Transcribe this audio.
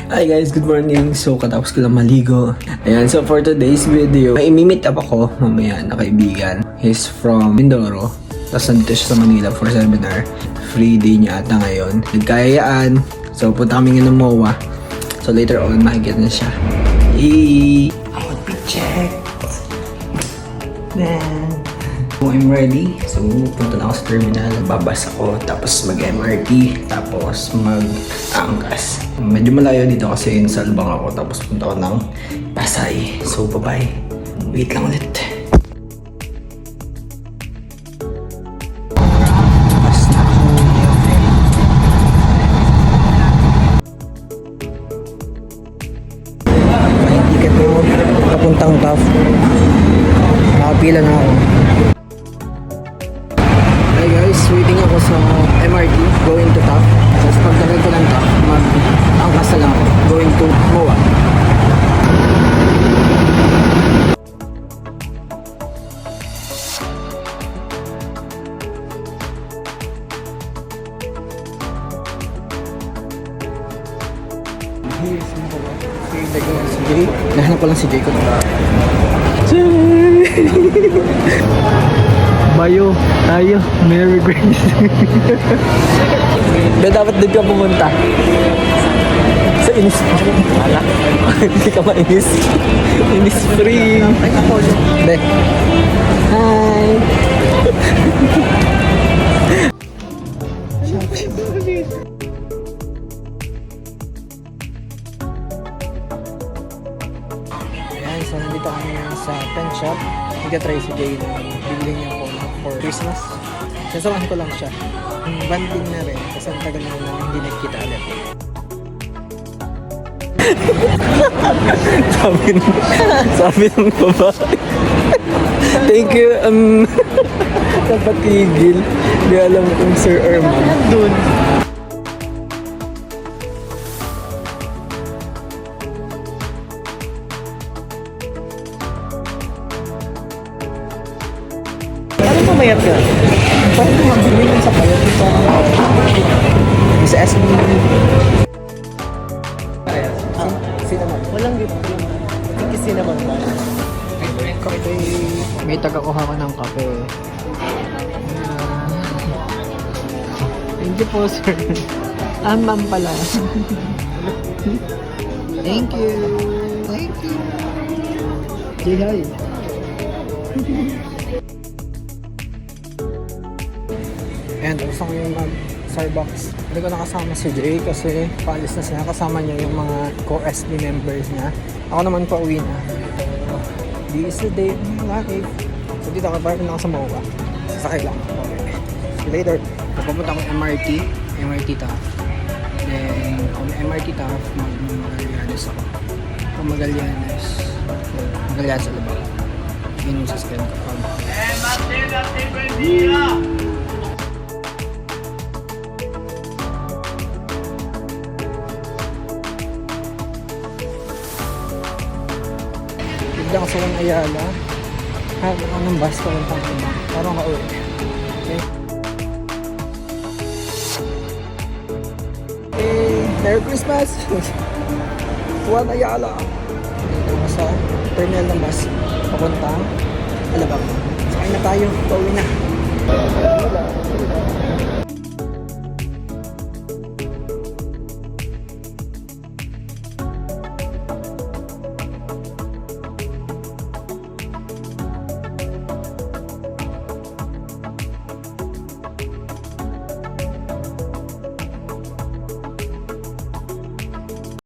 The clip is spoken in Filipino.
Hi guys, good morning. So, katapos ko lang maligo. Ayan, so for today's video, may imi-meet up ako mamaya na kaibigan. He's from Mindoro. Tapos nandito siya sa Manila for seminar. Free day niya ata ngayon. Nagkayayaan. So, punta kami ng MOA. So, later on, makikita na siya. Outfit check. Man. So, I'm ready. So, punta na ako sa terminal. Babas ako. Tapos mag-MRT. Tapos mag-angkas. Medyo malayo dito kasi in Salbang ako. Tapos punta ako ng Pasay. So, bye-bye. Wait lang ulit. May ticket na ako. Papuntang TAF. Nakapila na ako. Hi guys, waiting ako sa MRT going to TAF. Tapos pagdating ko ng TAF, mag-angkas na lang ako going to MOA. Here's MOA. Si Jay. Nahanap ko lang si Jay ko. Bayo, tayo, Merry Grace. Dapat doon ka pumunta. Sa Innisfree. Wala. Hindi ka mainis. Innisfree. Be. Hi. Ayan, so nandito kami sa pen shop. Nagka-try si Jay na bibili niya ako for Christmas. Sasamahan ko lang siya. Banding na rin kasi ang tagal na hindi nagkita ulit. sabi ng babae. Thank you. Napatigil. Hindi alam kung sir or ma'am. Doon. Ano pumayat ka? Parang tumagin yun sa payat ito. Sa SB. Cinnamon. Walang gift. Cinnamon ba? Kape. May taga-kuha ko ng kape. Thank you po, sir. Ma'am pala. Thank you. Thank you. Say hi. And gusto ko yung mag-Starbucks. Hindi ko nakasama si Jay kasi paalis na siya. Kasama niya yung mga co-SB members niya. Ako naman pa uwi na. This is the day of my life. So dito ako parang ako sa MOA. Sasakay lang. Okay. So later, pupunta akong MRT. MRT TAF. Then, kung MRT TAF, mag-Magallanes ako. Kung Magallanes sa labang. Yun yung sasakyan ko. Biglang sa Juan Ayala. Anong bus ko lang pang ina. Parang ka-uwi. Okay. Hey, Merry Christmas! Juan Ayala. Dito ko sa terminal ng bus. Papuntang Alabang. Sakay na tayo. Pauwi na.